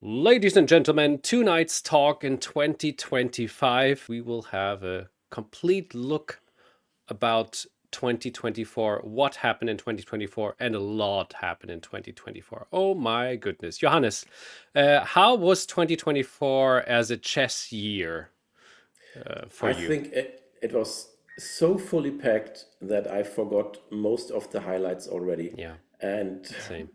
Ladies and gentlemen, tonight's talk in 2025, we will have a complete look about 2024, what happened in 2024, and a lot happened in 2024. Oh my goodness. Johannes, how was 2024 as a chess year for I you? think it was so fully packed that I forgot most of the highlights already. Yeah, And same.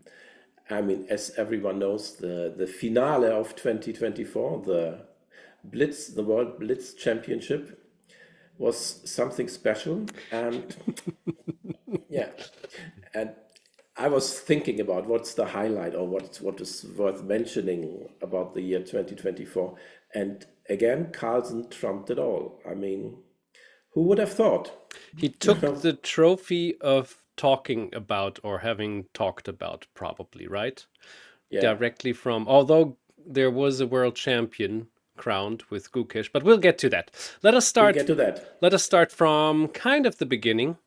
I mean, as everyone knows, the finale of 2024, the World Blitz Championship, was something special. And yeah, and I was thinking about what's the highlight or what is worth mentioning about the year 2024. And again, Carlsen trumped it all. I mean, who would have thought? He You took know? the trophy of talking about or having talked about, probably, right? Yeah, Directly from, although there was a world champion crowned with Gukesh, but we'll get to that. Let us we'll start. get to that. Let us start from kind of the beginning,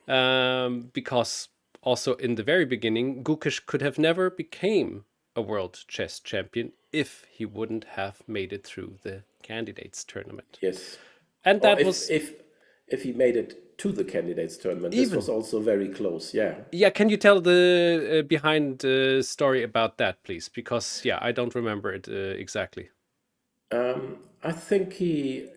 because also in the very beginning, Gukesh could have never became a world chess champion if he wouldn't have made it through the candidates tournament, Yes. and Or that if was if if he made it to the candidates tournament, this was even. also very close. Yeah. Yeah, can you tell the behind story about that, please? Because yeah, I don't remember it exactly. I think he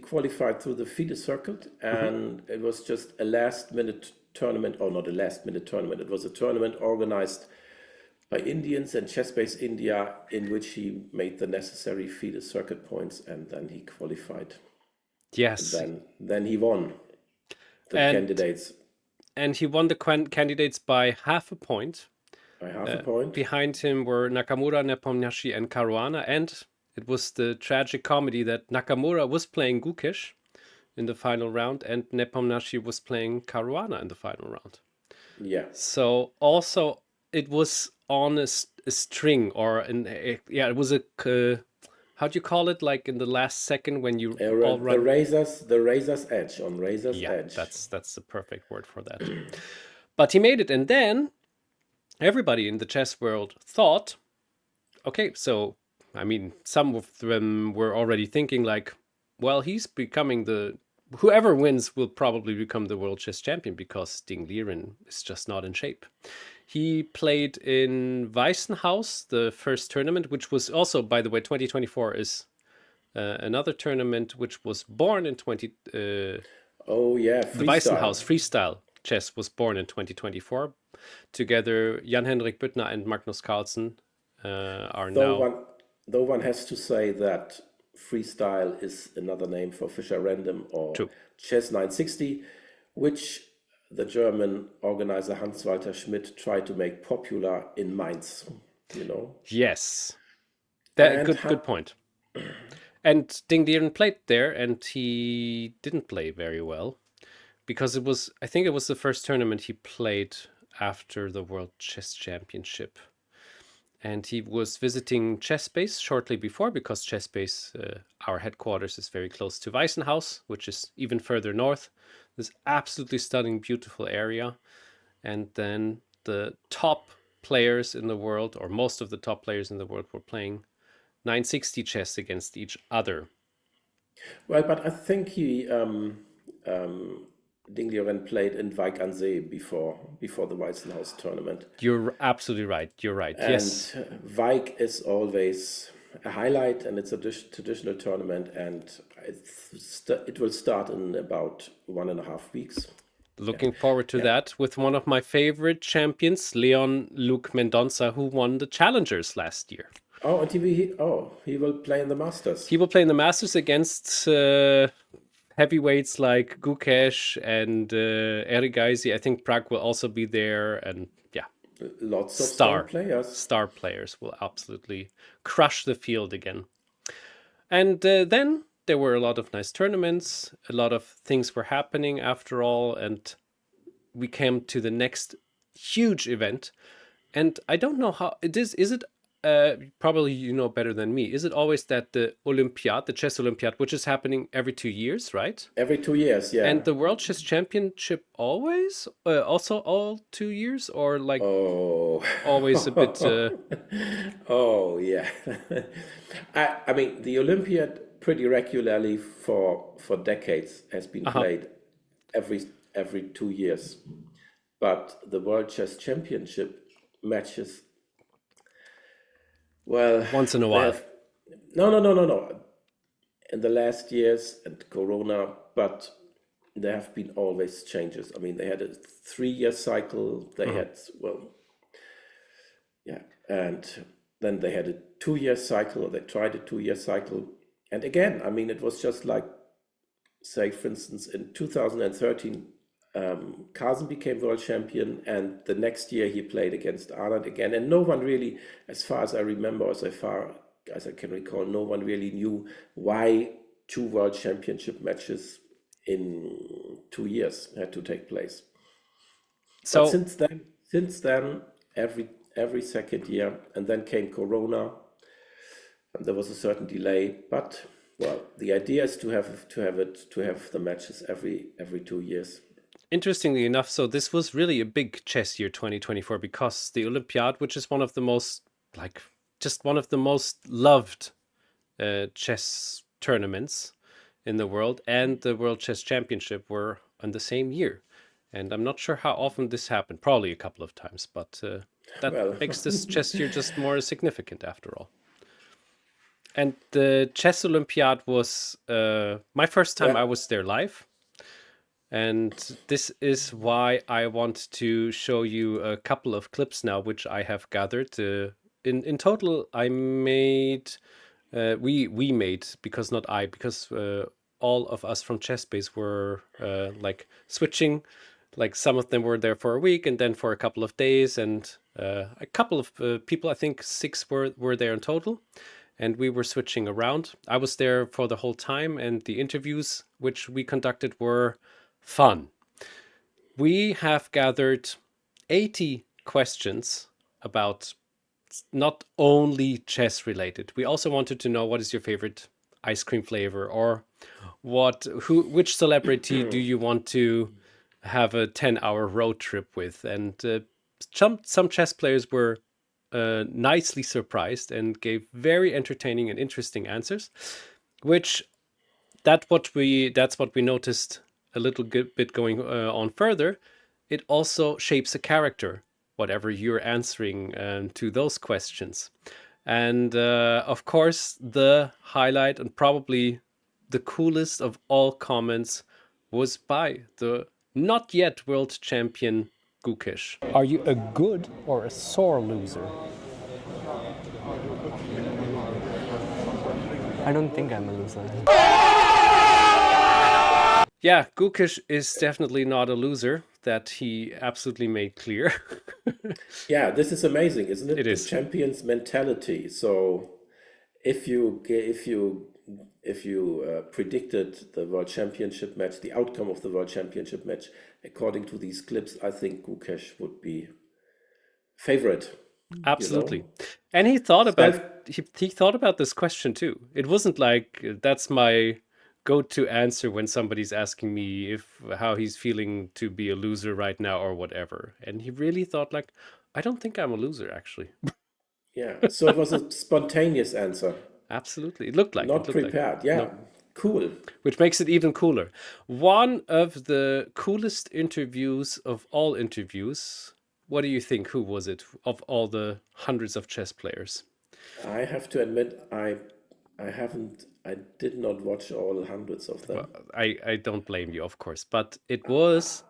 qualified through the FIDE circuit, Hmm. and it was just a last minute tournament, or not a last minute tournament. It was a tournament organized by Indians and Chess Base India, in which he made the necessary FIDE circuit points, and then he qualified. And Yes, then he won the and candidates he won the candidates by half a point. by half a point. Behind him were Nakamura, Nepomniachtchi, and Caruana, and it was the tragic comedy that Nakamura was playing Gukesh in the final round, and Nepomniachtchi was playing Caruana in the final round. Yeah, So also it was on a string, or yeah, it was a how do you call it? Like in the last second when you all run. the razor's edge on razor's Yeah, edge. that's the perfect word for that. But he made it, and then everybody in the chess world thought, okay, so I mean, some of them were already thinking like, well, he's becoming the whoever wins will probably become the world chess champion because Ding Liren is just not in shape. He played in Weissenhaus, the first tournament, which was also, by the way, 2024 is another tournament which was born in 20. Oh yeah, The freestyle. Weissenhaus freestyle chess was born in 2024. Together, Jan-Henrik Büttner and Magnus Carlsen are Though now one though one has to say that freestyle is another name for Fischer Random or two. Chess 960, which the German organizer Hans-Walter Schmidt tried to make popular in Mainz, you know. Yes, that And good point. And Ding Liren played there, and he didn't play very well because it was, I think it was the first tournament he played after the World Chess Championship. And he was visiting Chessbase shortly before because Chessbase, our headquarters, is very close to Weissenhaus, which is even further north. This absolutely stunning, beautiful area. And then the top players in the world, or most of the top players in the world, were playing 960 chess against each other. well, but I think Ding Liren played in Wijk aan Zee before the Weizenhaus tournament. You're absolutely right. You're right. And Yes. Wijk is always a highlight, and it's a traditional tournament, and it will start in about 1.5 weeks. Yeah, Looking forward to yeah. that with one of my favorite champions, Leon Luke Mendonça, who won the Challengers last year. Oh, and he will play in the Masters. He will play in the Masters against heavyweights like Gukesh and Erigaisi. I think Prague will also be there, and yeah, Lots of strong players. star players will absolutely crush the field again. And then there were a lot of nice tournaments. A lot of things were happening after all, and we came to the next huge event. And I don't know how it is. Is it probably you know better than me. Is it always that the Olympiad, the Chess Olympiad, which is happening every 2 years, right? Every 2 years, yeah. And the World Chess Championship always, also all 2 years, or like Oh, always a bit. oh yeah. I mean, the Olympiad pretty regularly for decades has been played every 2 years, but the World Chess Championship matches, well, Once in a they while. have no. In the last years and Corona, but there have been always changes. I mean, they had a 3-year cycle. They had, well, yeah, and then they had a 2-year cycle, or they tried a 2-year cycle. And again, I mean, it was just like, say, for instance, in 2013, Carlsen became world champion, and the next year he played against Arne again. And no one really, as far as I remember, or as far as I can recall, no one really knew why 2 world championship matches in 2 years had to take place. So But since then, every second year, and then came Corona, and there was a certain delay. But well, the idea is to have the matches every 2 years. interestingly enough, so this was really a big chess year 2024, because the Olympiad, which is one of the most, like, just one of the most loved chess tournaments in the world, and the World Chess Championship were on the same year. And I'm not sure how often this happened, probably a couple of times, but that Well, makes this chess year just more significant after all. And the Chess Olympiad was my first time I yeah, was there live. And this is why I want to show you a couple of clips now, which I have gathered. In total, I made, we made, because not I, because all of us from ChessBase were like switching. Like some of them were there for a week and then for a couple of days, and a couple of people, I think 6 were there in total, and we were switching around. I was there for the whole time, and the interviews which we conducted were fun. We have gathered 80 questions about not only chess related. We also wanted to know, what is your favorite ice cream flavor, or which celebrity do you want to have a 10-hour road trip with? And some chess players were nicely surprised and gave very entertaining and interesting answers, which that's what we noticed a little bit going on further. It also shapes a character, whatever you're answering to those questions. And of course, the highlight and probably the coolest of all comments was by the not yet world champion Gukesh. Are you a good or a sore loser? I don't think I'm a loser. Yeah, Gukesh is definitely not a loser. That he absolutely made clear. yeah, this is amazing, isn't it? It The is. champion's mentality. So if you predicted the world championship match, the outcome of the world championship match, according to these clips, I think Gukesh would be favorite. Absolutely. And he thought about Self- he thought about this question too. It wasn't like that's my go-to answer when somebody's asking me how he's feeling to be a loser right now or whatever. And he really thought, like, I don't think I'm a loser, actually. Yeah, so it was a spontaneous answer, Absolutely. It looked like not prepared. Yeah, No. cool. Which makes it even cooler. One of the coolest interviews of all interviews. What do you think? Who was it of all the hundreds of chess players? I have to admit, I did not watch all hundreds of them. I don't blame you, of course, but it was.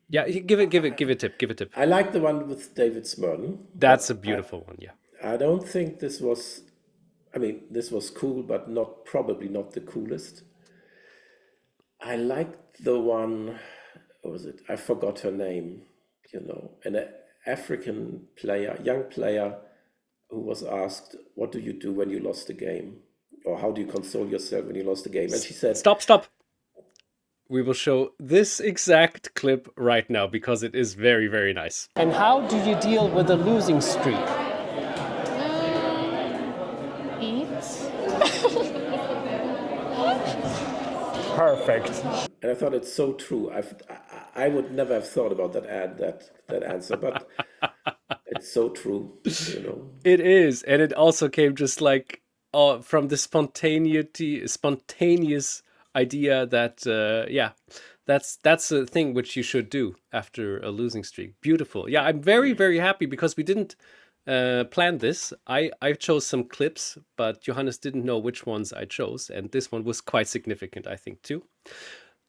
Yeah, give a tip. I like the one with David Smurden. That's a beautiful one. Yeah. I don't think this was. I mean, this was cool, but probably not the coolest. I liked the one. What was it? I forgot her name. An African player, young player, who was asked, "What do you do when you lost a game, or how do you console yourself when you lost a game?" And she said, Stop. We will show this exact clip right now because it is very, very nice. And how do you deal with a losing streak? Perfect. And I thought it's so true. I would never have thought about that answer, but it's so true, you know. It is, and it also came just like from the spontaneous idea that yeah, that's a thing which you should do after a losing streak. Beautiful. Yeah, I'm very happy because we didn't plan this. I chose some clips, but Johannes didn't know which ones I chose, and this one was quite significant, I think, too.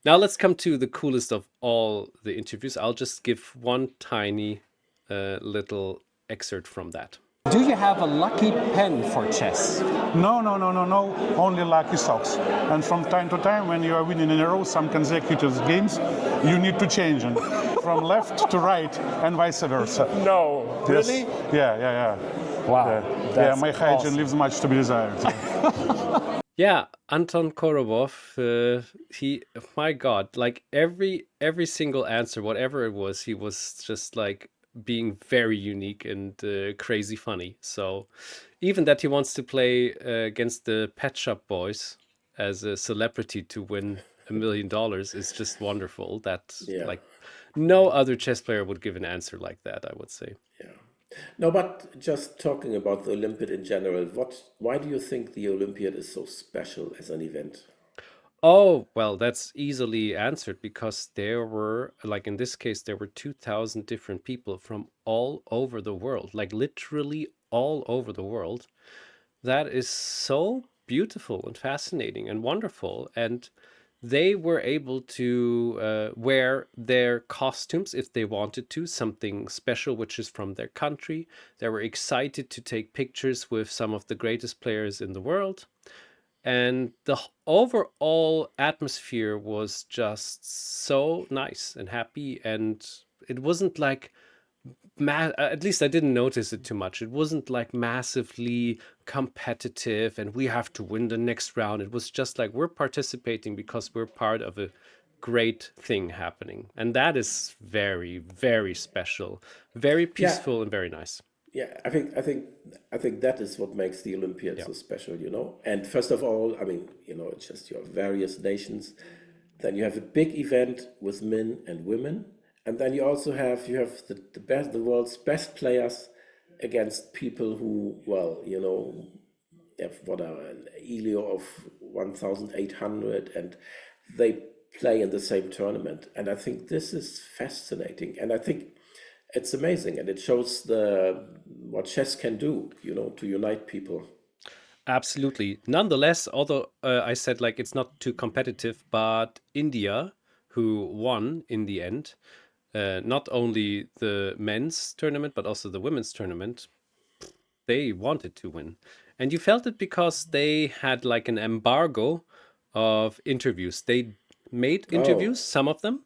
Now let's come to the coolest of all the interviews. I'll just give one tiny little excerpt from that. Do you have a lucky pen for chess? No. Only lucky socks. And from time to time, when you are winning in a row some consecutive games, you need to change them from left to right and vice versa. No, Yes. really? Yeah. Wow. Yeah, my hygiene leaves much to be desired. Yeah, Anton Korobov, he, my God, like every single answer, whatever it was, he was just like being very unique and crazy funny. So even that he wants to play against the Pet Shop Boys as a celebrity to win $1 million is just wonderful. That like no other chess player would give an answer like that, I would say. Yeah. No, but just talking about the Olympiad in general, why do you think the Olympiad is so special as an event? Oh, well, that's easily answered because there were, like in this case, there were 2,000 different people from all over the world, like literally all over the world. That is so beautiful and fascinating and wonderful. And they were able to wear their costumes if they wanted to, something special which is from their country. They were excited to take pictures with some of the greatest players in the world. And the overall atmosphere was just so nice and happy. And it wasn't like at least I didn't notice it too much. It wasn't like massively competitive and we have to win the next round. It was just like we're participating because we're part of a great thing happening. And that is very special, very peaceful and very nice. Yeah, I think that is what makes the Olympiad so special, you know. And first of all, I mean, you know, it's just you have various nations. Then you have a big event with men and women, and then you also have the world's best players against people who, well, you know, have what are an Elio of 1,800, and they play in the same tournament. And I think this is fascinating, and I think it's amazing, and it shows what chess can do, you know, to unite people. Absolutely. Nonetheless, although I said like it's not too competitive, but India, who won in the end, not only the men's tournament, but also the women's tournament, they wanted to win. And you felt it because they had like an embargo of interviews. They made interviews, some of them,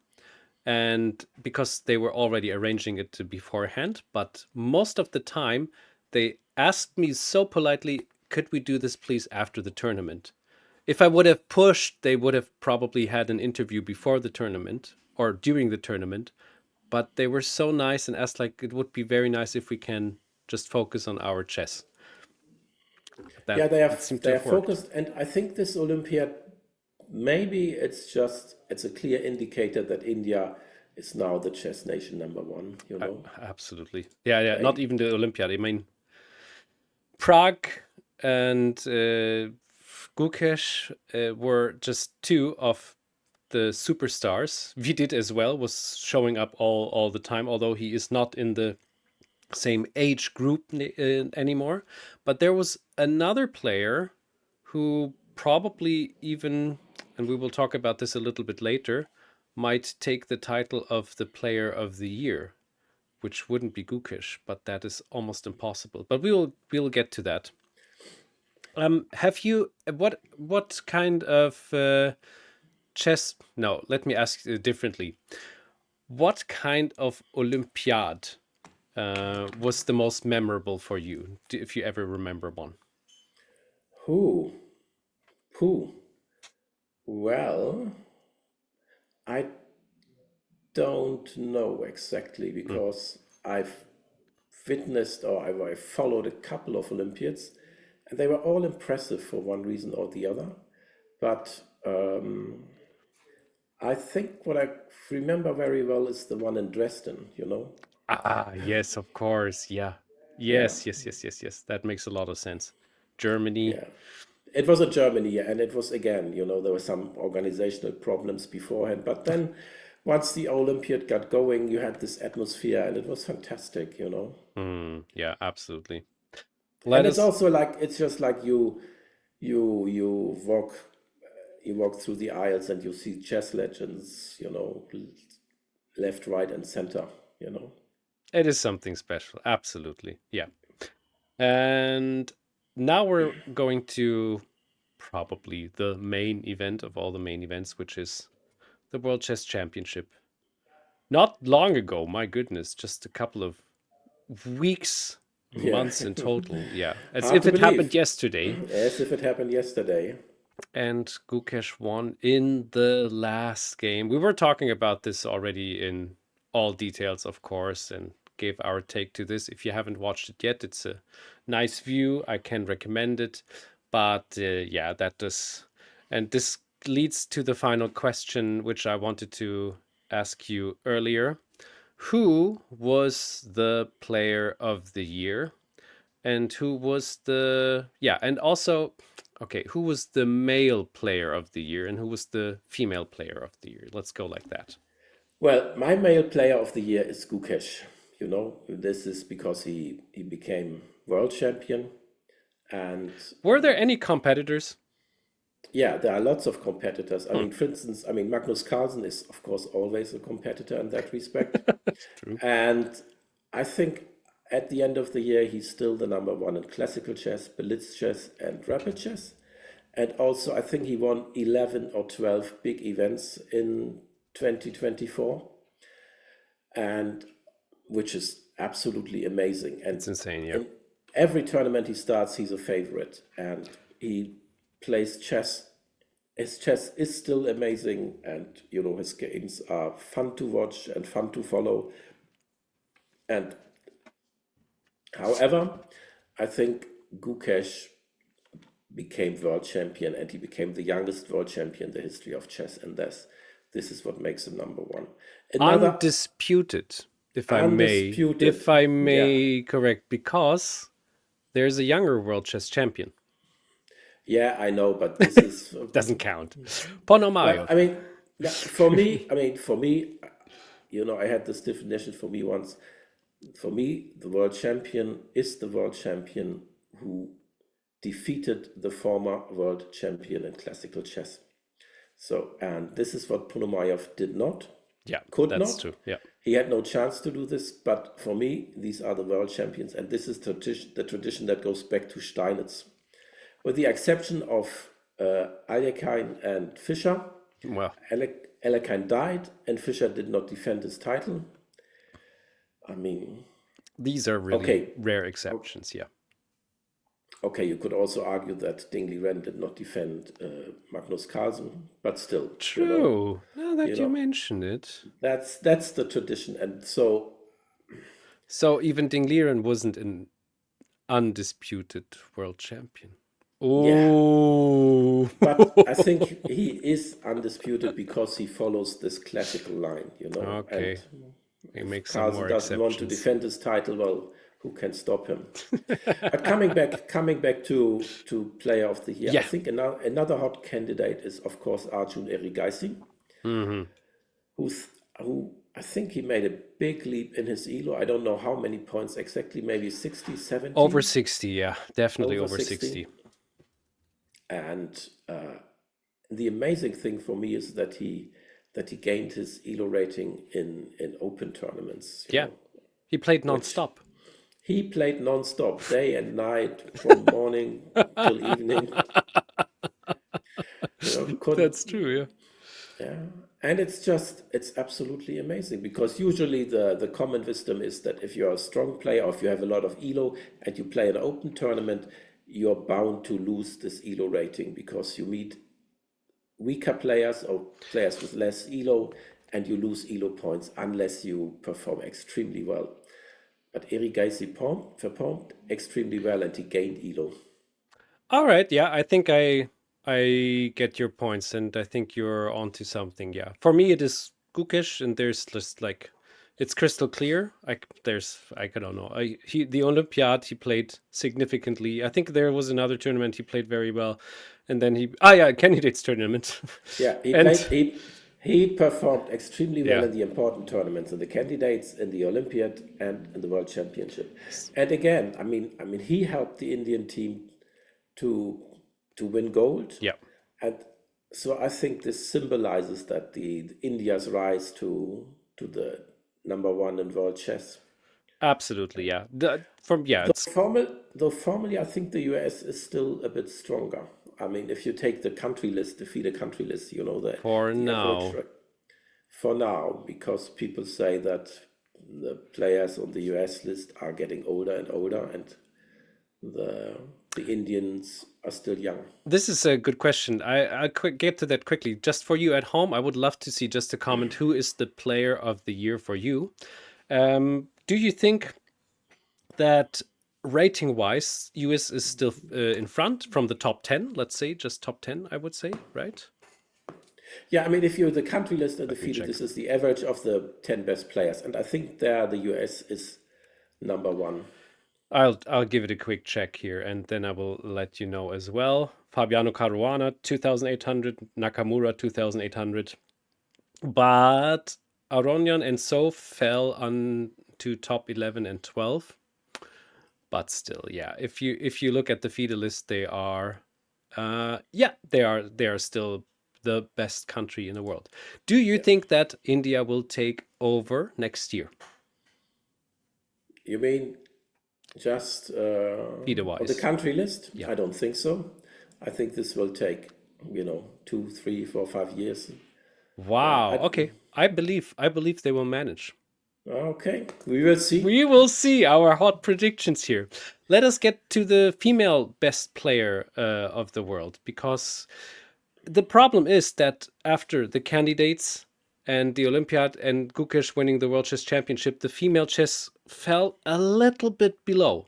and because they were already arranging it beforehand, but most of the time they asked me so politely, could we do this please after the tournament? If I would have pushed, they would have probably had an interview before the tournament or during the tournament, but they were so nice and asked like, it would be very nice if we can just focus on our chess. Yeah, they are focused, and I think this Olympiad, maybe it's a clear indicator that India is now the chess nation #1, you know. Absolutely. Yeah. Not even the Olympiad. I mean, Prague and Gukesh were just two of the superstars. Vidit as well was showing up all the time, although he is not in the same age group anymore. But there was another player who probably even, and we will talk about this a little bit later, might take the title of the player of the year, which wouldn't be Gukesh, but that is almost impossible. But we'll get to that. Have you what kind of chess? No, let me ask differently. What kind of Olympiad was the most memorable for you, if you ever remember one? Who? Well, I don't know exactly because I've witnessed or I followed a couple of Olympiads, and they were all impressive for one reason or the other. But I think what I remember very well is the one in Dresden, you know? Yes, of course. Yeah. Yeah, Yes. That makes a lot of sense. Germany. yeah. It was in Germany, and it was again, there were some organizational problems beforehand, but then once the Olympiad got going, you had this atmosphere, and it was fantastic, Yeah, absolutely. And Let it's us. also like it's just like you walk through the aisles and you see chess legends, left, right, and center. It is something special. Absolutely. Yeah. And now we're going to probably the main event of all the main events, which is the World Chess Championship. Not long ago, my goodness, just a couple of weeks, Yeah, months in total. Yeah. As hard if to it happened believe, yesterday. as if it happened yesterday. And Gukesh won in the last game. We were talking about this already in all details, of course, and gave our take to this. If you haven't watched it yet, it's a nice view. I can recommend it. But yeah, that does. And this leads to the final question, which I wanted to ask you earlier. Who was the player of the year? And who was the, yeah, and also, okay, who was the male player of the year and who was the female player of the year? Let's go like that. Well, my male player of the year is Gukesh. This is because he became world champion, and Were there any competitors? yeah, there are lots of competitors. I mean, for instance, Magnus Carlsen is, of course, always a competitor in that respect. True. And I think at the end of the year, he's still the number one in classical chess, blitz chess, and rapid chess. And also, I think he won 11 or 12 big events in 2024, and which is absolutely amazing. And It's insane, yeah. in every tournament he starts, he's a favorite, and he plays chess. His chess is still amazing, and his games are fun to watch and fun to follow. And however, I think Gukesh became world champion, and he became the youngest world champion in the history of chess, and this is what makes him number one. Undisputed, if I Undisputed, may correct, because there's a younger world chess champion. yeah, I know, but this is Doesn't count. Ponomarev. Well, for me, I had this definition for me once. For me, the world champion is the world champion who defeated the former world champion in classical chess. So, and this is what Ponomarev did not. Yeah, could that's not. true. Yeah. He had no chance to do this, but for me, these are the world champions, and this is the tradition that goes back to Steinitz. With the exception of Alekhine and Fischer. Well, Alekhine died, and Fischer did not defend his title. these are really rare exceptions, yeah. Okay, you could also argue that Ding Liren did not defend Magnus Carlsen, but still. True. Now that you mention it. That's the tradition, and so. So even Ding Liren wasn't an undisputed world champion. Oh. Yeah. But I think he is undisputed because he follows this classical line, Okay. And he makes some Carlsen more doesn't want to defend his title. Well, who can stop him? But coming back to player of the year, Yeah. I think another hot candidate is, of course, Arjun Erigaisi, who I think he made a big leap in his elo. I don't know how many points exactly, maybe 60, 70? Over 60, yeah. Definitely over 60. And the amazing thing for me is that he gained his elo rating in open tournaments. Yeah. He played non-stop. He played non-stop, day and night, from morning till evening. That's true, yeah. Yeah, and it's absolutely amazing, because usually the common wisdom is that if you're a strong player, or if you have a lot of elo and you play an open tournament, you're bound to lose this elo rating, because you meet weaker players or players with less elo, and you lose elo points unless you perform extremely well. But Erigaisi performed extremely well, and he gained elo. All right, yeah, I think I I get your points, and I think you're onto something. Yeah, for me it is Gukesh, and there's just like it's crystal clear. I don't know. The Olympiad he played significantly. I think there was another tournament he played very well, and then candidates tournament. Yeah, And he performed extremely well yeah, in the important tournaments, in the candidates, in the Olympiad, and in the World Championship. And again, I mean, he helped the Indian team to win gold. yeah, And so I think this symbolizes that the India's rise to the number one in world chess. absolutely. Yeah, it's Though formally, I think the US is still a bit stronger. I mean, if you take the country list, the FIDE country list, for the now. average for now, because people say that the players on the US list are getting older and older, and the Indians are still young. This is a good question. I'll get to that quickly. Just for you at home, I would love to see just a comment. Who is the player of the year for you? Do you think that rating-wise, US is still in front from the top 10? Let's say just top 10, I would say, right? Yeah, I mean, if you're the country list and the me FIDE, check. this is the average of the 10 best players, and I think there the US is number one. I'll give it a quick check here, and then I will let you know as well. Fabiano Caruana, 2,800. Nakamura, 2,800. But Aronian and So fell on to top 11 and 12. But still, yeah, if you look at the FIDE list, they are they are still the best country in the world. Do you think that India will take over next year, You mean just on the FIDE-wise? country list? Yeah. I don't think so. I think this will take, 2, 3, 4, 5 years. Wow. I- Okay. I believe they will manage. Okay, we will see. We will see our hot predictions here. Let us get to the female best player of the world, because the problem is that after the candidates and the Olympiad and Gukesh winning the World Chess Championship, the female chess fell a little bit below,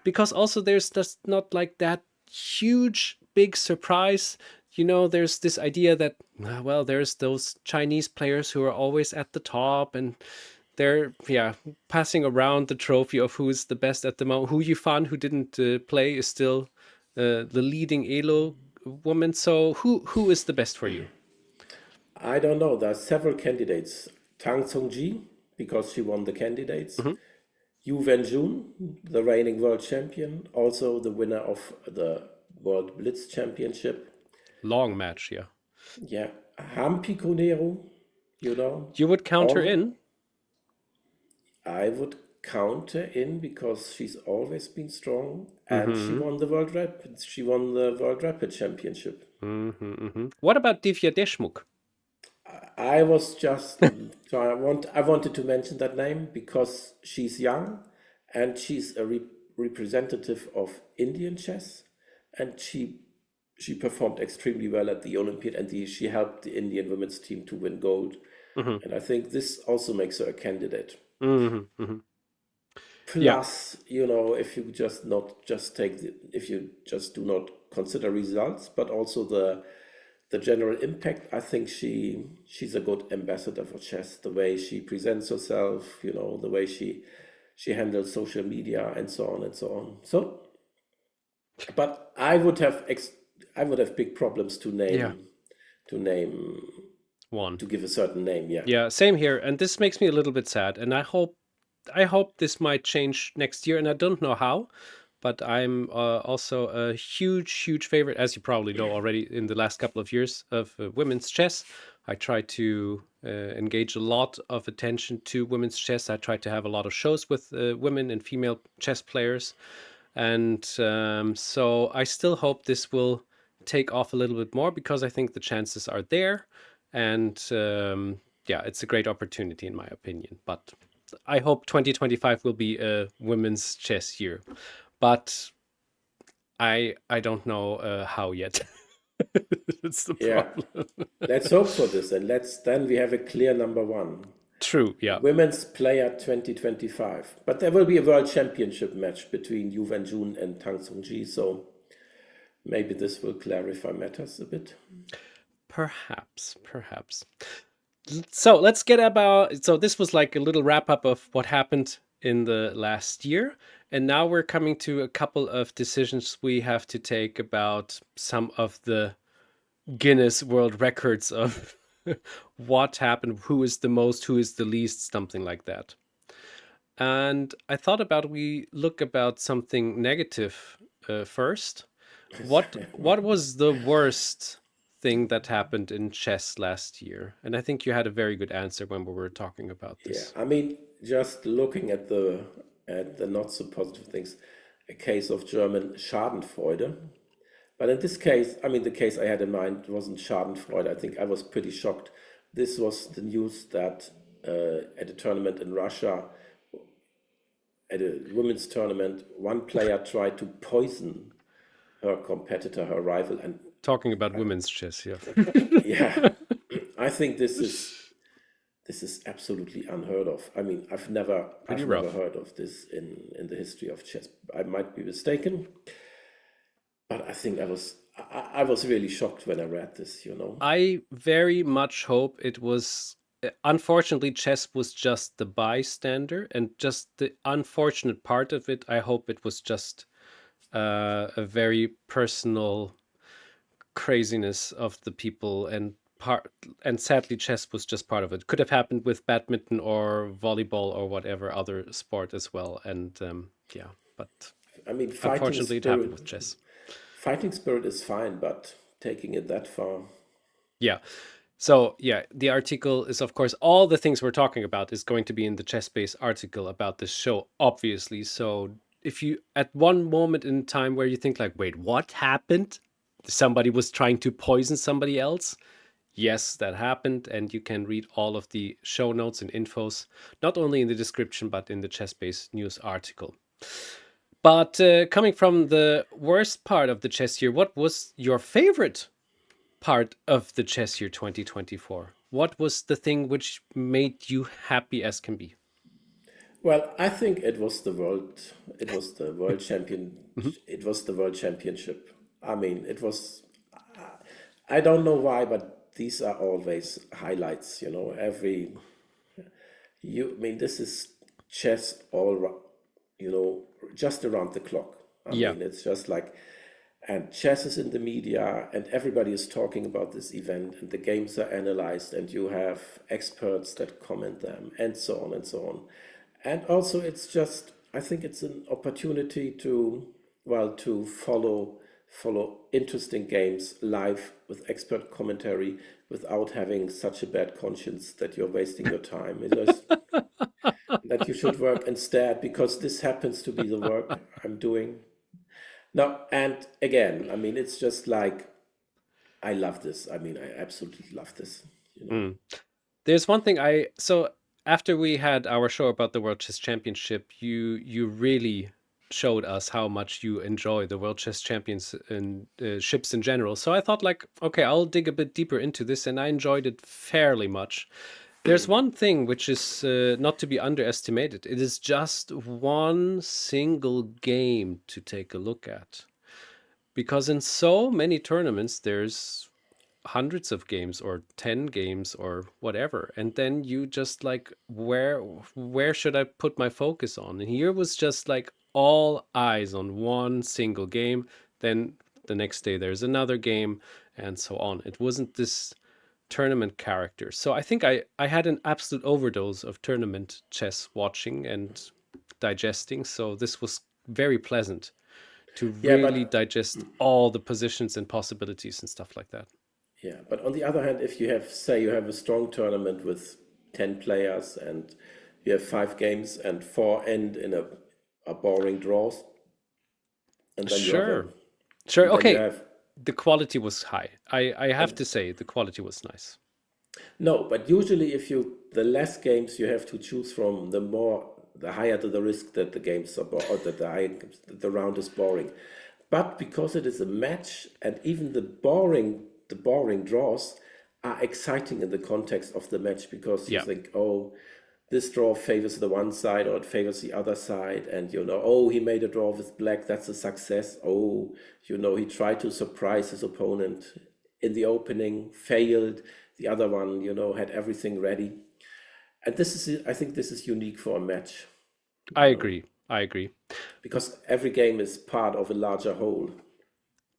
because also there's just not like that huge big surprise. There's this idea that, well, there's those Chinese players who are always at the top, and they're passing around the trophy of who's the best at the moment. Hu Yifan, who didn't play, is still the leading Elo woman. So who is the best for you? I don't know. There are several candidates. Zhongyi, because she won the candidates. Wenjun, the reigning world champion, also the winner of the World Blitz Championship. Long match, yeah. Yeah, Humpy Koneru, You would count her All- in? I would count her in because she's always been strong, and she won the World Rapid. She won the World Rapid Championship. What about Divya Deshmukh? I was just I wanted to mention that name because she's young, and she's a representative of Indian chess, and she performed extremely well at the Olympiad, and she helped the Indian women's team to win gold. And I think this also makes her a candidate. Plus, if you if you just do not consider results, but also the general impact, I think she's a good ambassador for chess. The way she presents herself, the way she handles social media, and so on and so on. So, but I would have big problems to name One. to give a certain name. Yeah. Yeah, same here. And this makes me a little bit sad. And I hope this might change next year. And I don't know how, but I'm also a huge favorite, as you probably know already, in the last couple of years of women's chess. I try to engage a lot of attention to women's chess. I try to have a lot of shows with women and female chess players. And so I still hope this will take off a little bit more, because I think the chances are there. And it's a great opportunity in my opinion. But I hope 2025 will be a women's chess year. But I don't know how yet. That's the problem. Let's hope for this, and then we have a clear number one. True, yeah. Women's Player 2025. But there will be a World Championship match between Wenjun and Zhongyi, so Maybe this will clarify matters a bit. Perhaps. So let's get about. So this was like a little wrap up of what happened in the last year. And now we're coming to a couple of decisions we have to take about some of the Guinness World Records of what happened, who is the most, who is the least, something like that. And I thought about we look about something negative first. What was the worst thing that happened in chess last year? And I think you had a very good answer when we were talking about this. Yeah, I mean, just looking at the not so positive things, a case of German Schadenfreude. But in this case, I mean, the case I had in mind wasn't Schadenfreude. I think I was pretty shocked. This was the news that at a tournament in Russia, at a women's tournament, one player tried to poison her competitor, her rival, and Talking about women's chess, yeah. yeah, I think this is absolutely unheard of. I mean, I've never heard of this in the history of chess. I might be mistaken, but I think I was really shocked when I read this, you know. I very much hope it was. Unfortunately, chess was just the bystander, and just the unfortunate part of it. I hope it was just a very personal craziness of the people, and sadly, chess was just part of it. Could have happened with badminton or volleyball or whatever other sport as well. And yeah, but I mean, unfortunately, it happened with chess. Fighting spirit is fine, but taking it that far. Yeah. So yeah, the article is, of course, all the things we're talking about is going to be in the Chess Base article about this show, obviously. So if you, at one moment in time where you think like, wait, what happened? Somebody was trying to poison somebody else. Yes, that happened. And you can read all of the show notes and infos, not only in the description, but in the Chess Base news article. But coming from the worst part of the chess year, what was your favorite part of the chess year 2024? What was the thing which made you happy as can be? Well, I think it was the world champion. It was the world championship. I mean, it was. I don't know why, but these are always highlights. You know, I mean, this is chess all. You know, just around the clock. I mean, it's just like. And chess is in the media, and everybody is talking about this event, and the games are analyzed, and you have experts that comment them, and so on and so on. And also, it's just, I think it's an opportunity to follow interesting games live with expert commentary without having such a bad conscience that you're wasting your time. It is that you should work instead, because this happens to be the work I'm doing. No, and again, I mean, it's just like, I love this. I mean, I absolutely love this. You know? There's one thing so after we had our show about the World Chess Championship, you really showed us how much you enjoy the World Chess Champions and ships in general. So I thought like, okay, I'll dig a bit deeper into this, and I enjoyed it fairly much. There's one thing which is not to be underestimated. It is just one single game to take a look at. Because in so many tournaments, there's hundreds of games or 10 games or whatever. And then you just like, where should I put my focus on? And here was just like all eyes on one single game. Then the next day there's another game and so on. It wasn't this tournament character. So I think I had an absolute overdose of tournament chess watching and digesting. So this was very pleasant to really digest all the positions and possibilities and stuff like that. Yeah, but on the other hand, if you have, say, you have a strong tournament with 10 players and you have 5 games and 4 end in a boring draws, and then Sure. Okay. The quality was high. I have to say the quality was nice. No, but usually the less games you have to choose from, the higher the risk that the games are that the round is boring. But because it is a match, and even the boring draws are exciting in the context of the match, because you think, oh, this draw favors the one side or it favors the other side, and oh, he made a draw with black, that's a success. Oh, he tried to surprise his opponent in the opening, failed. The other one, had everything ready. And I think this is unique for a match. I agree. Because every game is part of a larger whole.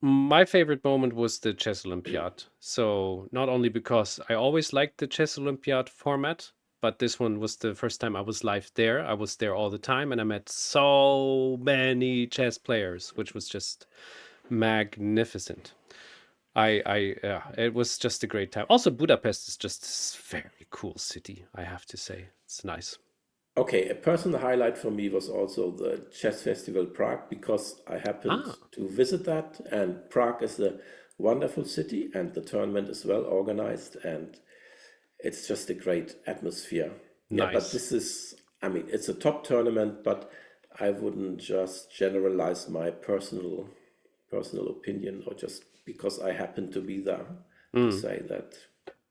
My favorite moment was the Chess Olympiad. So not only because I always liked the Chess Olympiad format, but this one was the first time I was live there. I was there all the time, and I met so many chess players, which was just magnificent. It was just a great time. Also, Budapest is just a very cool city, I have to say. It's nice. Okay, a personal highlight for me was also the Chess Festival Prague, because I happened to visit that, and Prague is a wonderful city, and the tournament is well organized, and it's just a great atmosphere. Yeah, but Nice. this is, it's a top tournament, but I wouldn't just generalize my personal opinion, or just because I happen to be there, to say that.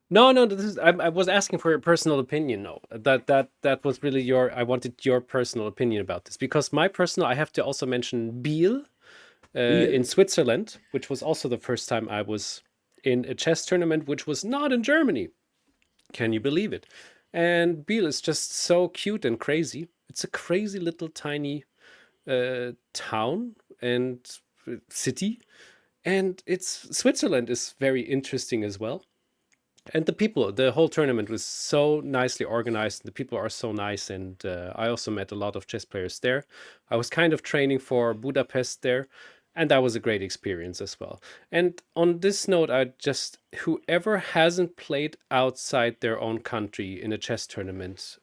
No, I was asking for your personal opinion. No, that was really I wanted your personal opinion about this, because I have to also mention Biel in Switzerland, which was also the first time I was in a chess tournament, which was not in Germany. Can you believe it? And Biel is just so cute and crazy. It's a crazy little tiny town and city, and Switzerland is very interesting as well. And the whole tournament was so nicely organized. The people are so nice, and I also met a lot of chess players there. I was kind of training for Budapest there, and that was a great experience as well. And on this note, whoever hasn't played outside their own country in a chess tournament,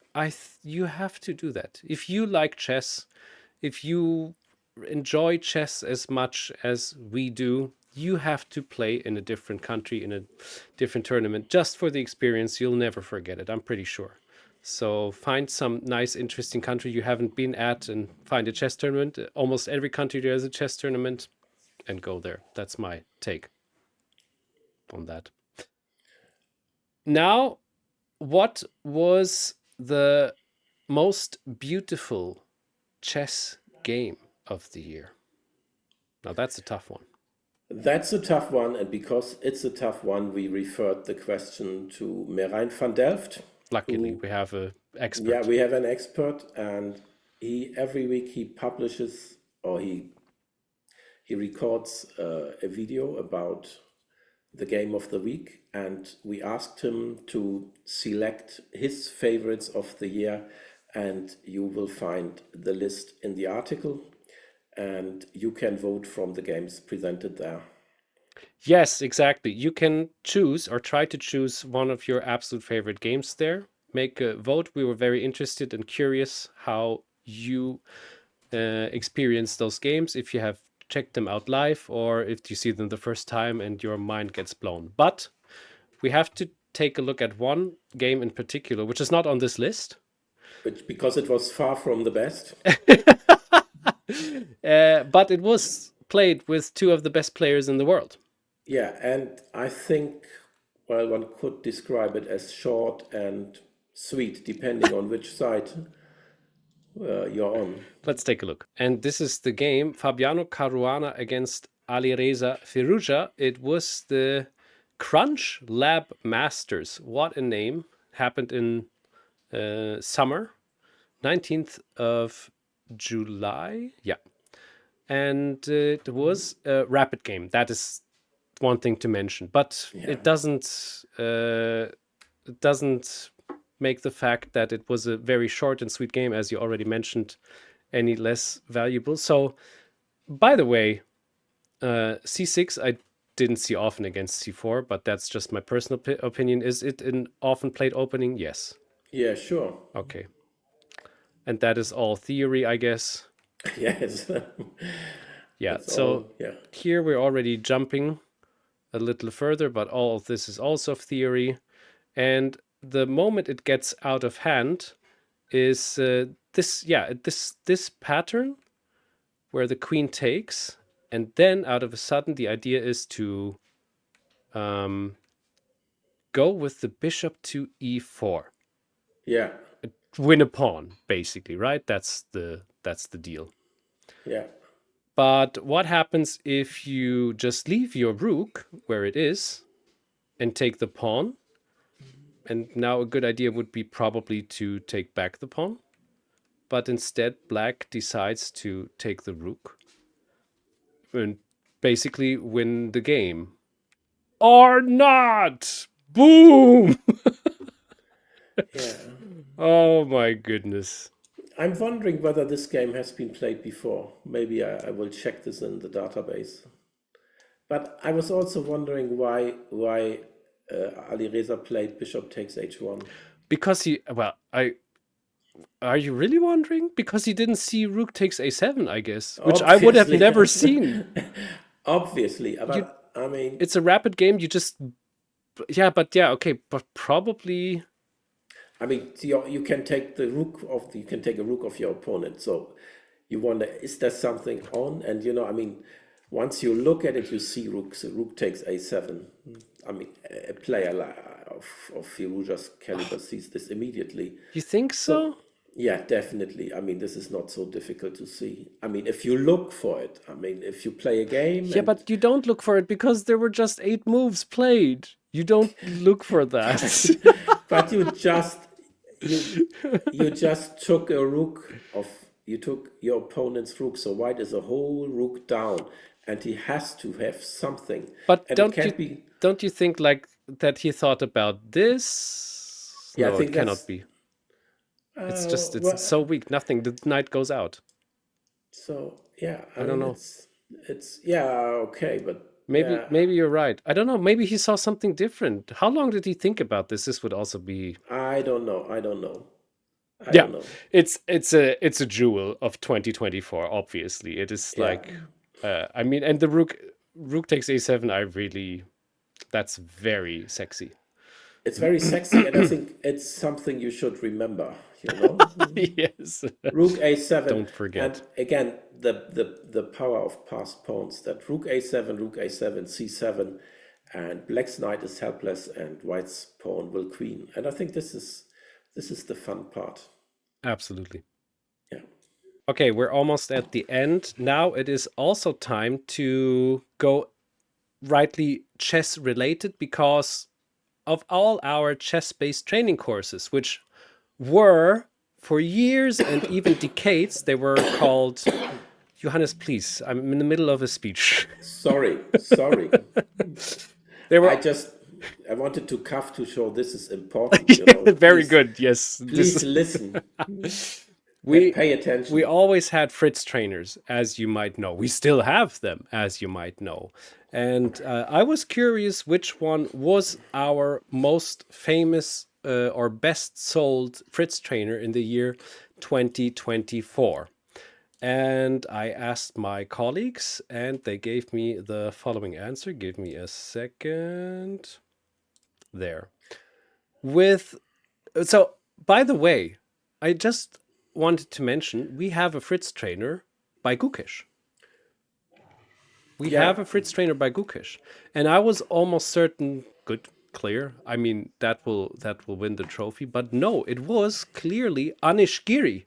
you have to do that. If you like chess, if you enjoy chess as much as we do, you have to play in a different country, in a different tournament, just for the experience. You'll never forget it, I'm pretty sure. So find some nice, interesting country you haven't been at and find a chess tournament. Almost every country there is a chess tournament, and go there. That's my take on that. Now, what was the most beautiful chess game of the year? Now, that's a tough one. That's a tough one, and because it's a tough one, we referred the question to Merijn van Delft. Luckily, we have an expert. Yeah, we have an expert, and every week he publishes, or he records a video about the game of the week, and we asked him to select his favorites of the year, and you will find the list in the article, and you can vote from the games presented there. Yes, exactly. You can choose or try to choose one of your absolute favorite games there. Make a vote. We were very interested and curious how you experience those games, if you have checked them out live or if you see them the first time and your mind gets blown. But we have to take a look at one game in particular, which is not on this list. Because it was far from the best. But it was played with two of the best players in the world. Yeah, and I think, well, one could describe it as short and sweet, depending on which side you're on. Let's take a look. And this is the game Fabiano Caruana against Alireza Firouzja. It was the Crunch Lab Masters. What a name. Happened in summer, 19th of July. Yeah. And it was a rapid game. That is one thing to mention. But it doesn't make the fact that it was a very short and sweet game, as you already mentioned, any less valuable. So, by the way, c6 I didn't see often against c4, but that's just my personal opinion. Is it an often played opening? Yes. Yeah, sure. Okay. And that is all theory, I guess. Yes. Yeah. That's So all, yeah. here we're already jumping a little further, but all of this is also theory. And the moment it gets out of hand is this pattern where the queen takes, and then out of a sudden the idea is to go with the bishop to e4. Yeah. win a pawn, basically, right? That's the deal. Yeah. But what happens if you just leave your rook where it is and take the pawn? And now a good idea would be probably to take back the pawn. But instead, black decides to take the rook and basically win the game. Or not! Boom! Yeah. Oh my goodness. I'm wondering whether this game has been played before. Maybe I will check this in the database. But I was also wondering why Alireza played bishop takes h1. Because are you really wondering? Because he didn't see rook takes a7, I guess, which I would have Obviously. never seen. Obviously, but I mean, It's a rapid game. Okay, but probably. I mean, you can take a rook of your opponent. So you wonder, is there something on? And I mean, once you look at it, you see rook takes a7. I mean, a player of Firouzja's caliber sees this immediately. You think so? Yeah, definitely. I mean, this is not so difficult to see. I mean, if you look for it, I mean, if you play a game. Yeah, but you don't look for it because there were just 8 moves played. You don't look for that. But you just took you took your opponent's rook. So white is a whole rook down, and he has to have something. But and don't you think like that he thought about this? Yeah, no, I think it cannot be. It's so weak. Nothing. The knight goes out. So yeah, I don't know. It's okay, but maybe you're right. I don't know. Maybe he saw something different. How long did he think about this? This would also be. I don't know. I don't know. It's a jewel of 2024. Obviously, it is like. I mean, and the rook takes a7. That's very sexy. It's very sexy, and I think it's something you should remember. Yes. Rook a7. Don't forget. And again, the power of passed pawns. That rook a7, c7, and black's knight is helpless, and white's pawn will queen. And I think this is the fun part. Absolutely. Yeah. Okay, we're almost at the end. Now it is also time to go rightly chess related, because of all our chess-based training courses, which were for years and even decades, they were called. Johannes, please, I'm in the middle of a speech. Sorry. They were. I wanted to cough to show this is important. Very good. Yes. Please listen. Pay attention. We always had Fritztrainers, as you might know. We still have them, as you might know. And I was curious which one was our most famous or best sold Fritztrainer in the year 2024. And I asked my colleagues, and they gave me the following answer. Give me a second. There. So, by the way, I just wanted to mention we have a Fritztrainer by Gukesh. We have a Fritztrainer by Gukesh, and I was almost certain, clear. I mean, that will win the trophy, but no, it was clearly Anish Giri.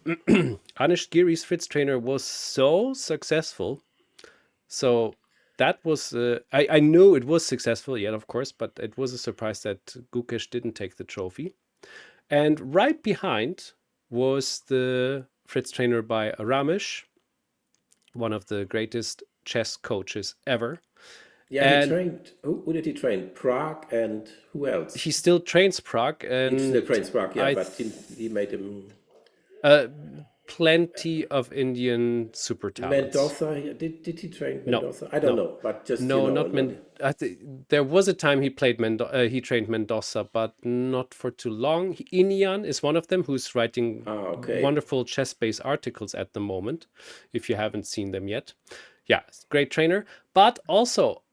Anish Giri's Fritztrainer was so successful. So that was I knew it was successful, yeah, of course, but it was a surprise that Gukesh didn't take the trophy. And right behind was the Fritztrainer by Ramesh, one of the greatest chess coaches ever. Yeah, he trained. Who did he train? Prague, and who else? He still trains Prague, and he still trains Prague. Yeah, but he made him. Plenty of Indian super talents. Mendoza, did he train Mendoza? I don't know, but just not Mendoza. There was a time he played he trained Mendoza, but not for too long. Inian is one of them, who's writing wonderful chess-based articles at the moment. If you haven't seen them yet, yeah, great trainer. But also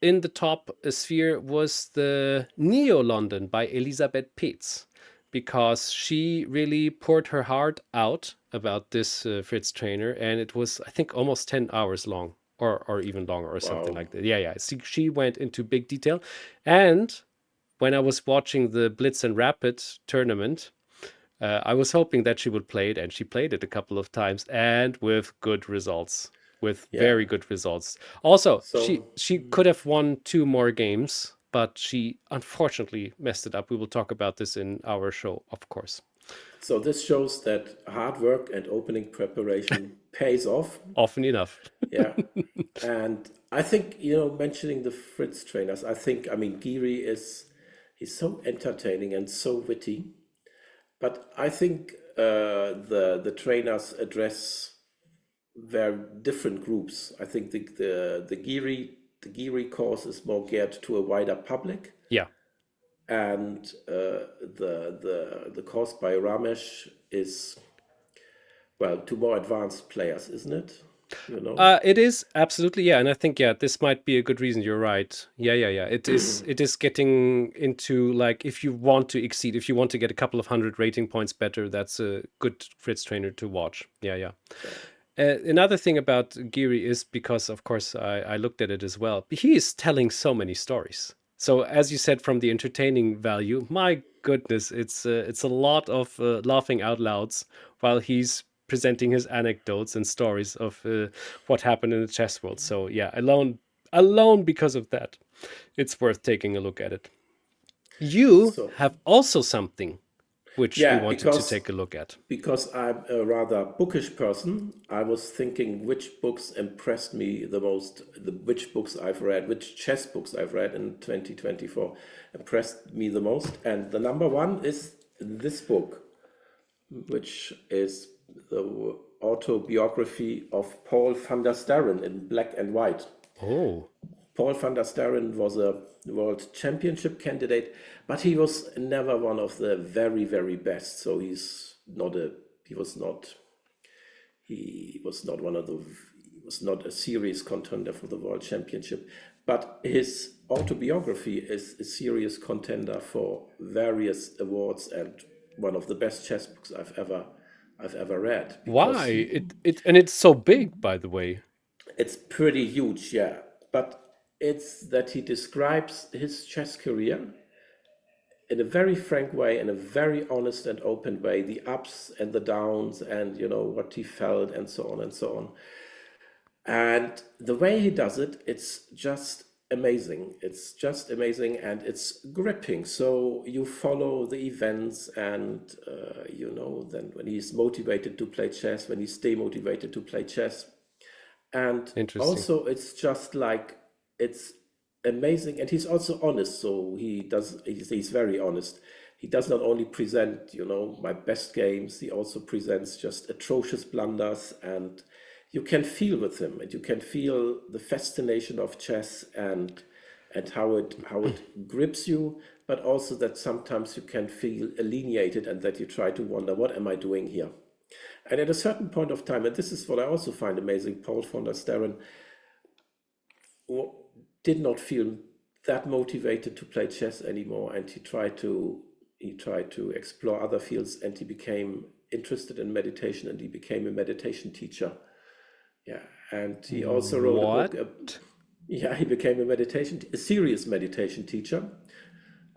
in the top sphere was the Neo London by Elisabeth Peetz, because she really poured her heart out about this Fritztrainer, and it was, I think, almost 10 hours long, or even longer, or something like that. Yeah. She went into big detail. And when I was watching the Blitz and Rapid tournament, I was hoping that she would play it, and she played it a couple of times, and with good results, with Yeah. very good results. Also, So she could have won 2 more games, but she unfortunately messed it up. We will talk about this in our show, of course. so this shows that hard work and opening preparation pays off. Often enough. Yeah. And I think, mentioning the Fritz trainers, I mean, Giri he's so entertaining and so witty. But I think the trainers address very different groups. I think the Giri course is more geared to a wider public, Yeah. and the course by Ramesh is, well, to more advanced players, isn't it? It is absolutely, yeah, and I think this might be a good reason. You're right. Yeah. It is. It is getting into, like, if you want to exceed, if you want to get a couple of 100 rating points better, that's a good Fritz trainer to watch. Yeah. Another thing about Giri is, because of course I looked at it as well. He is telling so many stories. So as you said, from the entertaining value, my goodness, it's a lot of laughing out louds while he's presenting his anecdotes and stories of what happened in the chess world. So yeah, alone because of that, it's worth taking a look at it. You So have also something which we yeah, wanted to take a look at. because I'm a rather bookish person, I was thinking which books impressed me the most, which books I've read, which chess books I've read in 2024 impressed me the most. And the number one is this book, which is the autobiography of Paul van der Starren in black and white. Oh, Paul van der Starren was a world championship candidate, but he was never one of the very, very best. So he was not a serious contender for the world championship. But his autobiography is a serious contender for various awards and one of the best chess books I've ever read. why? And it's so big, by the way. It's pretty huge, yeah. But it's that he describes his chess career in a very frank way, in a very honest and open way, the ups and the downs, and what he felt, and so on and so on. And the way he does it, it's just amazing. It's just amazing, and it's gripping. So you follow the events, and then when he's motivated to play chess, when he stay motivated to play chess. And Interesting. also it's just like, it's amazing, and he's also honest. So he's very honest. He does not only present my best games, he also presents just atrocious blunders, and you can feel with him, and you can feel the fascination of chess, and how it grips you, but also that sometimes you can feel alienated, and that you try to wonder, what am I doing here? And at a certain point of time, and this is what I also find amazing, Paul van der Starren did not feel that motivated to play chess anymore, and he tried to explore other fields, and he became interested in meditation, and he became a meditation teacher. Yeah, and he also wrote a book. He became a serious meditation teacher,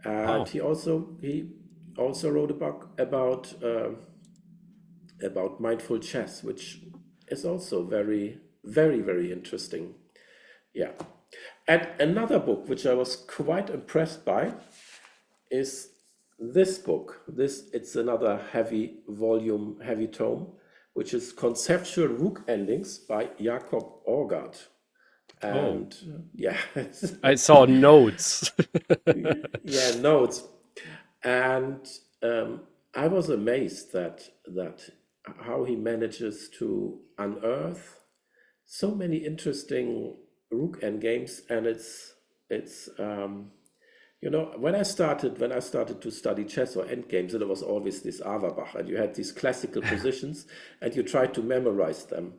and he also wrote a book about mindful chess, which is also very, very, very interesting. Yeah. And another book which I was quite impressed by is this book. It's another heavy volume, heavy tome, which is Conceptual Rook Endings by Jakob Orgard. And yeah, I saw notes. yeah, notes. And I was amazed that how he manages to unearth so many interesting rook endgames. And it's when I started to study chess or endgames, it was always this Averbach, and you had these classical positions, and you tried to memorize them.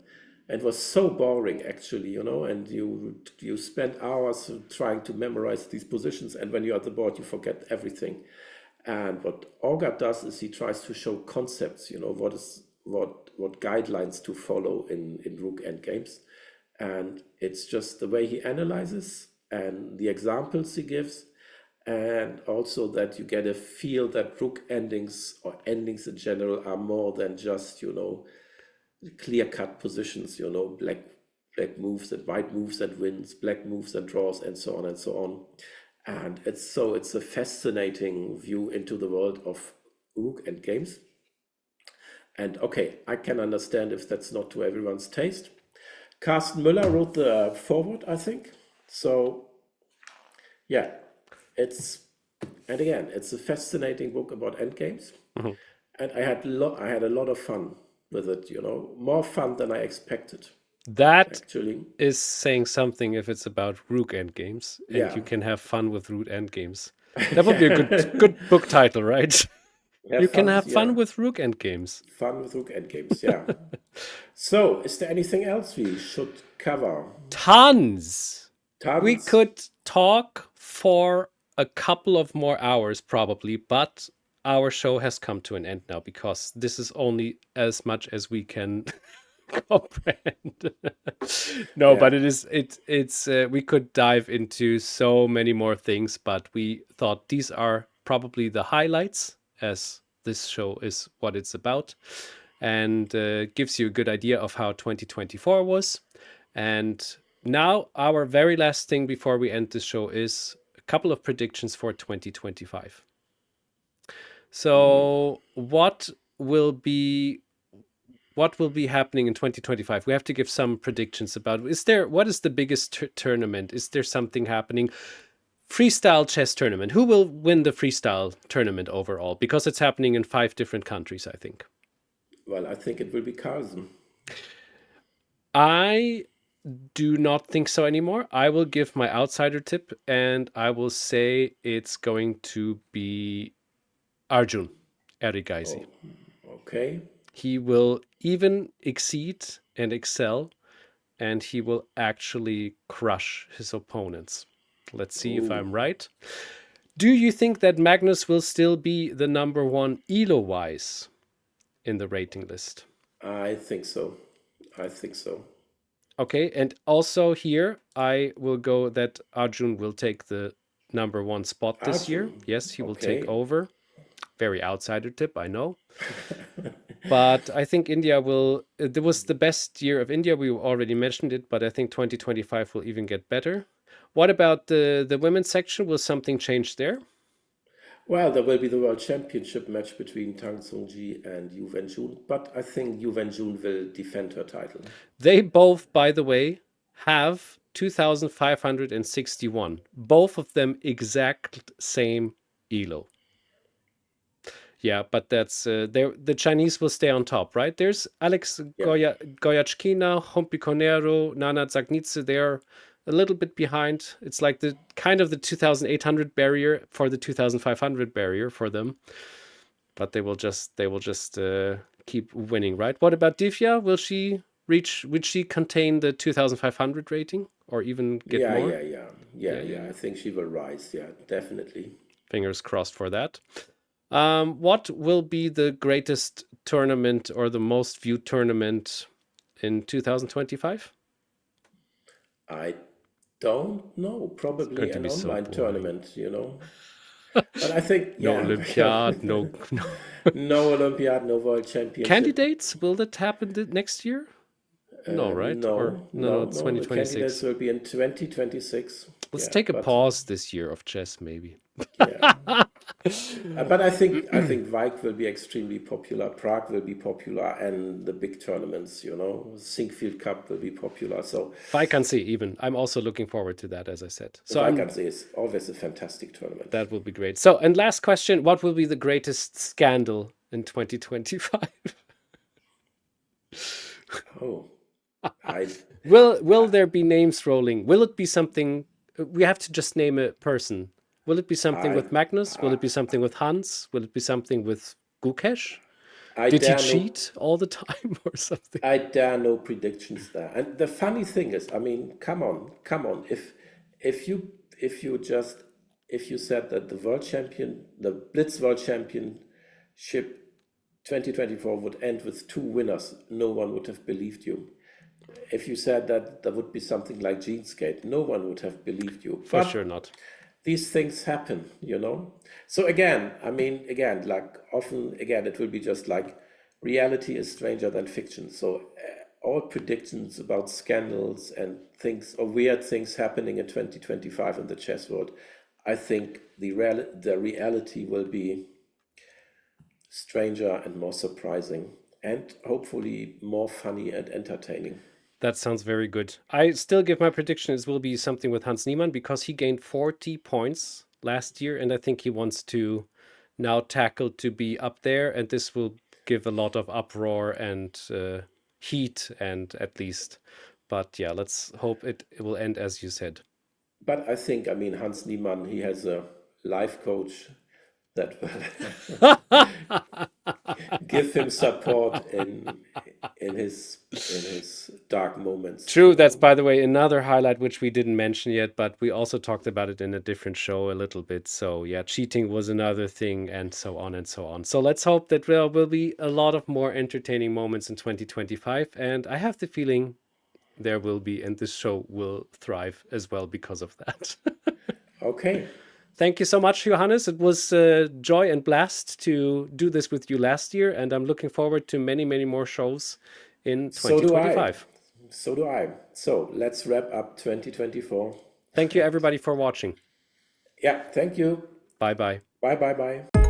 And it was so boring, actually, and you spent hours trying to memorize these positions, and when you're at the board, you forget everything. And what Orgard does is he tries to show concepts, what guidelines to follow in rook endgames. And it's just the way he analyzes and the examples he gives. and also that you get a feel that rook endings or endings in general are more than just, clear-cut positions, black moves and white moves and wins, black moves and draws, and so on and so on. And it's a fascinating view into the world of rook and games. And okay, I can understand if that's not to everyone's taste. Carsten Müller wrote the foreword, I think. So yeah, it's a fascinating book about endgames. And I had a lot of fun with it, more fun than I expected. That Actually, is saying something if it's about rook endgames, and Yeah. you can have fun with rook endgames. That would be a good book title, right? You can have fun with rook endgames. Fun with rook endgames, yeah. So, is there anything else we should cover? Tons. We Tons. could talk for a couple of more hours probably, but our show has come to an end now because this is only as much as we can comprehend. No, Yeah. but it's we could dive into so many more things, but we thought these are probably the highlights, as this show is what it's about, and gives you a good idea of how 2024 was. And now our very last thing before we end the show is a couple of predictions for 2025. So what will be happening in 2025? We have to give some predictions about. What is the biggest tournament? Is there something happening? Freestyle chess tournament. Who will win the freestyle tournament overall? Because it's happening in 5 different countries, I think. Well, I think it will be Carlsen. I do not think so anymore. I will give my outsider tip, and I will say it's going to be Arjun Erigaisi. Okay. He will even exceed and excel, and he will actually crush his opponents. Let's see if I'm right. Do you think that Magnus will still be the number 1 ELO-wise in the rating list? I think so. Okay, and also here I will go that Arjun will take the number 1 spot this year. Arjun? Yes, he will take Okay. over. Very outsider tip, I know. But I think India will. It was the best year of India. We already mentioned it, but I think 2025 will even get better. What about the women's section? Will something change there? Well, there will be the World Championship match between Tang Zhongyi and Wenjun, but I think Wenjun will defend her title. They both, by the way, have 2,561. Both of them exact same ELO. Yeah, but that's the Chinese will stay on top, right? There's Alex Goyachkina, Humpy Koneru, Nana Zagnitze. They're a little bit behind. It's like the 2,800 barrier for the 2,500 barrier for them. But they will just keep winning, right? What about Divya? Would she contain the 2,500 rating or even get more? Yeah. I think she will rise. Yeah, definitely. Fingers crossed for that. What will be the greatest tournament or the most viewed tournament in 2025? I don't know. Probably an online tournament, But I think no Olympiad, no Olympiad, no World Championship. Candidates, will that happen next year? No, right? No, 2026. The candidates will be in 2026. Let's take a pause this year of chess, maybe. Yeah. But I think Vike will be extremely popular. Prague will be popular, and the big tournaments, Sinkfield Cup will be popular. So Vaikansee, even I'm also looking forward to that, as I said. So Vaikansee is always a fantastic tournament. That will be great. So, and last question: what will be the greatest scandal in 2025? Will there be names rolling? Will it be something? We have to just name a person. Will it be something with Magnus? Will it be something with Hans? Will it be something with Gukesh? Did he cheat all the time or something? I dare no predictions there. And the funny thing is, I mean, come on. If you said that the Blitz World Championship 2024 would end with 2 winners, no one would have believed you. If you said that there would be something like Genesgate, no one would have believed you. For sure not. these things happen, you know. So again, I mean, again, like often, again, it will be just like reality is stranger than fiction. So all predictions about scandals and things or weird things happening in 2025 in the chess world, I think the reality will be stranger and more surprising and hopefully more funny and entertaining. That sounds very good. I still give my prediction it will be something with Hans Niemann because he gained 40 points last year, and I think he wants to now tackle to be up there, and this will give a lot of uproar and heat, and at least. But yeah, let's hope it will end as you said. But I think, I mean, Hans Niemann, he has a life coach that will give him support in his dark moments. True, that's by the way another highlight which we didn't mention yet, but we also talked about it in a different show a little bit. So yeah, cheating was another thing, and so on and so on. So let's hope that there will be a lot of more entertaining moments in 2025, and I have the feeling there will be, and this show will thrive as well because of that. Okay. Thank you so much, Johannes. It was a joy and blast to do this with you last year, and I'm looking forward to many, many more shows in 2025. So do I. So let's wrap up 2024. Thank you, everybody, for watching. Yeah, thank you. Bye-bye. Bye.